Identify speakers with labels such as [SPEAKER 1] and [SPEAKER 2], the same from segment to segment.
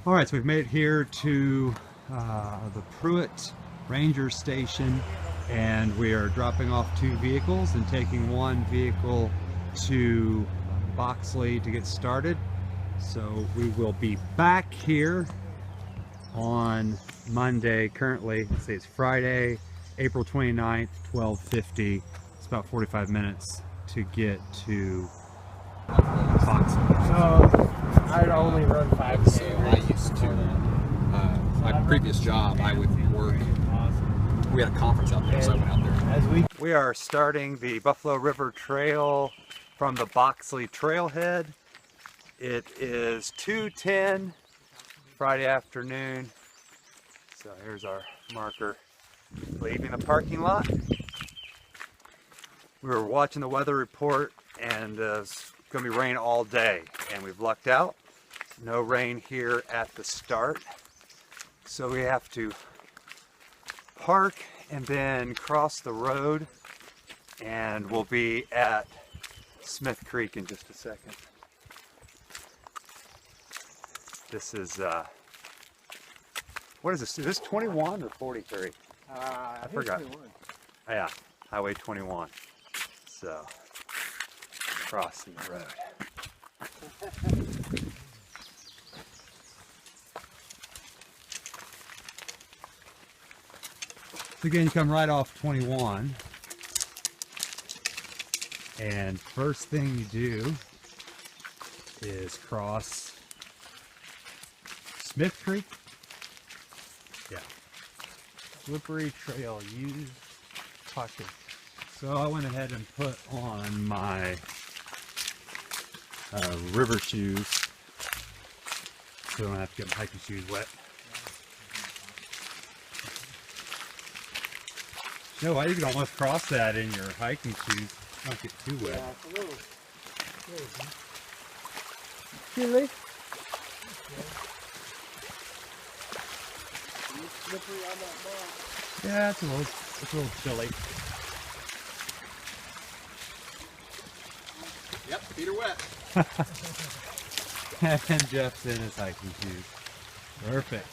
[SPEAKER 1] All right, so we've made it here to the Pruitt Ranger Station, and we are dropping off 2 vehicles and taking 1 vehicle to Boxley to get started. So we will be back here on Monday. Currently, let's say it's Friday, April 29th, 12:50. It's about 45 minutes to get to Boxley.
[SPEAKER 2] So I'd only run 5K.
[SPEAKER 3] So I used to, my previous job, I would work. We had a conference out there, so I went out there.
[SPEAKER 1] We are starting the Buffalo River Trail from the Boxley Trailhead. It is 2:10 Friday afternoon. So here's our marker leaving the parking lot. We were watching the weather report, and it's going to be rain all day, and we've lucked out. No rain here at the start, so we have to park and then cross the road, and we'll be at Smith Creek in just a second. This is what is this? Is this 21 or 43?
[SPEAKER 2] I
[SPEAKER 1] forgot.
[SPEAKER 2] 21.
[SPEAKER 1] Oh, yeah, Highway 21. So, crossing the road. So again, you come right off 21, and first thing you do is cross Smith Creek. Yeah.
[SPEAKER 2] Slippery trail. Use caution.
[SPEAKER 1] So I went ahead and put on my river shoes so I don't have to get my hiking shoes wet. No, you can almost cross that in your hiking shoes. Don't get too wet.
[SPEAKER 2] Yeah, it's a little chilly. Slippery on that bar.
[SPEAKER 1] Yeah, it's a little chilly.
[SPEAKER 3] Yep, feet are wet.
[SPEAKER 1] And Jeff's in his hiking shoes. Perfect.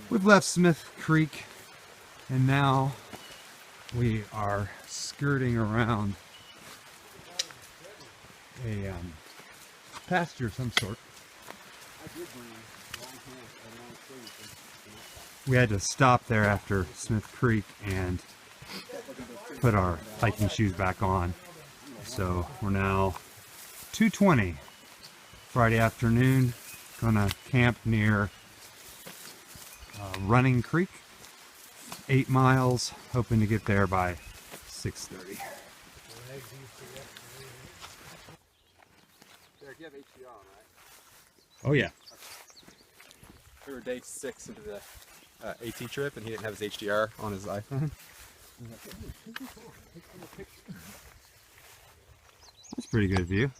[SPEAKER 1] We've left Smith Creek, and now we are skirting around a pasture of some sort. We had to stop there after Smith Creek and put our hiking shoes back on. So we're now 2:20 Friday afternoon, gonna camp near Running Creek, 8 miles, hoping to get there by 6:30.
[SPEAKER 3] Derek, you have HDR on, right?
[SPEAKER 1] Oh yeah.
[SPEAKER 3] We were day 6 into the AT trip, and he didn't have his HDR on his iPhone.
[SPEAKER 1] That's a pretty good view.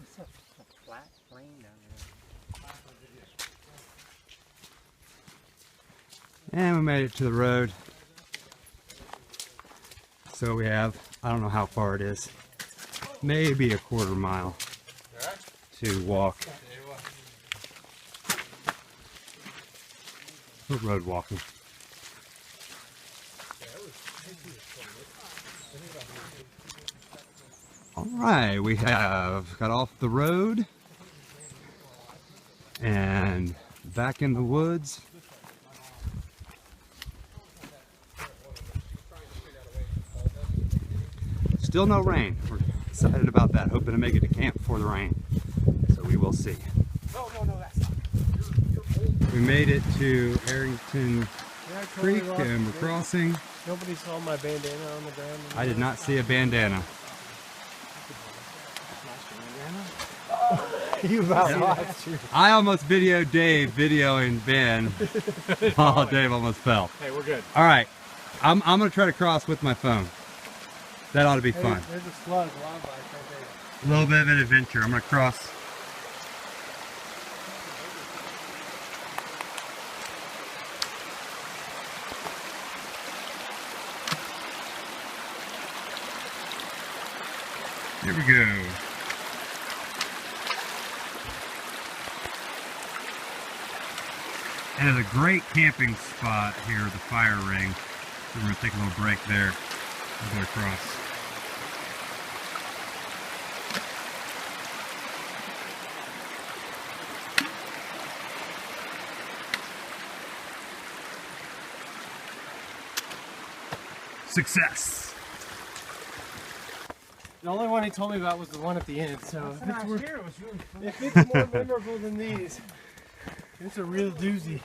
[SPEAKER 2] It's a flat plain down there.
[SPEAKER 1] And we made it to the road. So we have, I don't know how far it is, maybe a quarter mile to walk. We're road walking. All right, we have got off the road and back in the woods. Still no rain. We're excited about that. Hoping to make it to camp before the rain. So we will see.
[SPEAKER 2] No, that's not.
[SPEAKER 1] We made it to Arrington Creek and we're crossing.
[SPEAKER 2] Nobody saw my bandana on the ground.
[SPEAKER 1] I did not see a bandana.
[SPEAKER 2] You about lost your...
[SPEAKER 1] I almost videoed Dave videoing Ben while Dave almost fell.
[SPEAKER 2] Hey, we're good.
[SPEAKER 1] All right, I'm gonna try to cross with my phone. That ought to be fun.
[SPEAKER 2] There's a slug, wildlife right there.
[SPEAKER 1] A little bit of an adventure. I'm gonna cross Here we go. And it's a great camping spot here, the fire ring. We're going to take a little break there. We'll go across. Success!
[SPEAKER 2] The only one he told me about was the one at the end, so if it's more memorable than these, it's a real doozy.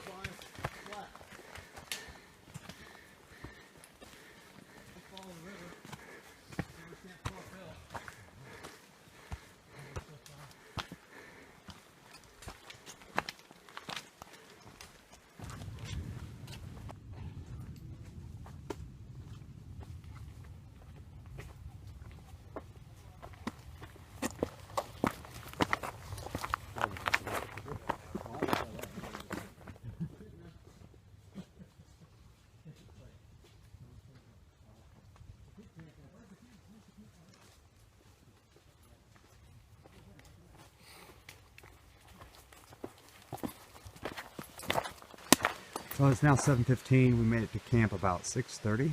[SPEAKER 1] Well, it's now 7:15. We made it to camp about 6:30.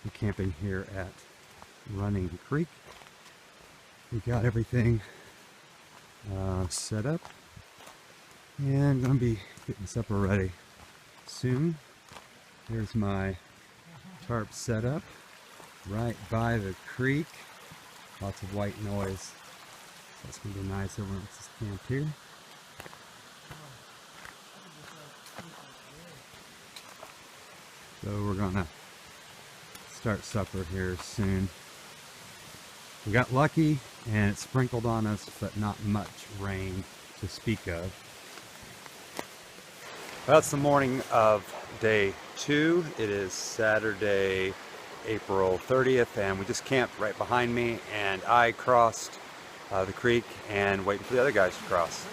[SPEAKER 1] We're camping here at Running Creek. We got everything set up and gonna be getting supper ready soon. Here's my tarp set up right by the creek. Lots of white noise. That's gonna be nice. Everyone else is camped here. So we're gonna start supper here soon. We got lucky and it sprinkled on us, but not much rain to speak of. That's the morning of day 2. It is Saturday, April 30th, and we just camped right behind me, and I crossed the creek and waiting for the other guys to cross.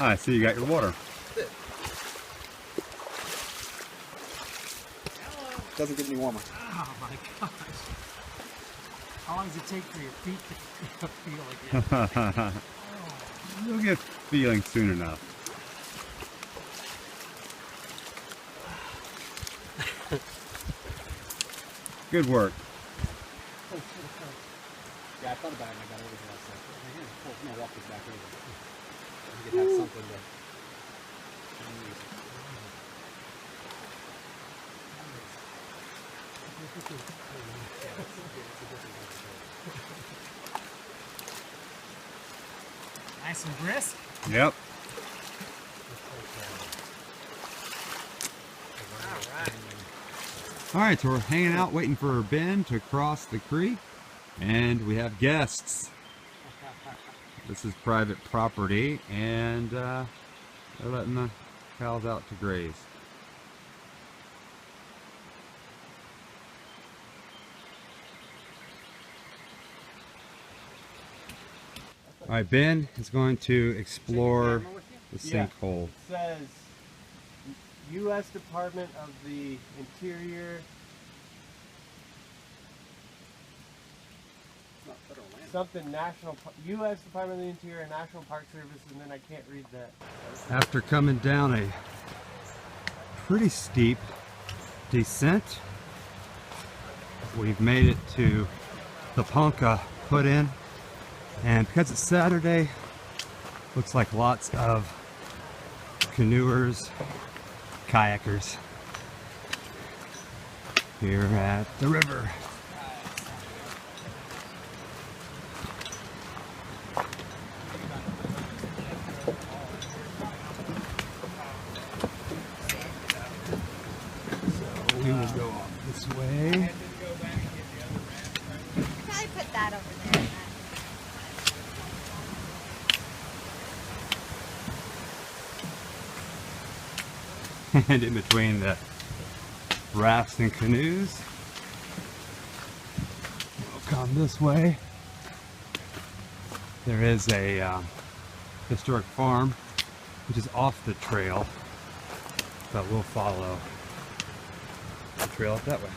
[SPEAKER 1] I see you got your water. Doesn't get any warmer.
[SPEAKER 2] Oh my gosh. How long does it take for your feet to feel again?
[SPEAKER 1] You'll get feeling soon enough. Good work.
[SPEAKER 3] Yeah, I thought about it and I got over here. I was like, I'm gonna walk this back over. You could have something to use.
[SPEAKER 2] Nice and brisk.
[SPEAKER 1] Yep. All right, so we're hanging out waiting for Ben to cross the creek, and we have guests. This is private property, and they're letting the cows out to graze. All right, Ben is going to explore the sinkhole.
[SPEAKER 2] It says U.S. Department of the Interior. Something National, U.S. Department of the Interior, National Park Service, and then I can't read that.
[SPEAKER 1] After coming down a pretty steep descent, we've made it to the Ponca put in, and because it's Saturday, looks like lots of canoers, kayakers here at the river. We will go off this way.
[SPEAKER 4] put that over there.
[SPEAKER 1] And in between the rafts and canoes, we'll come this way. There is a historic farm which is off the trail, but we'll follow the trail up that way.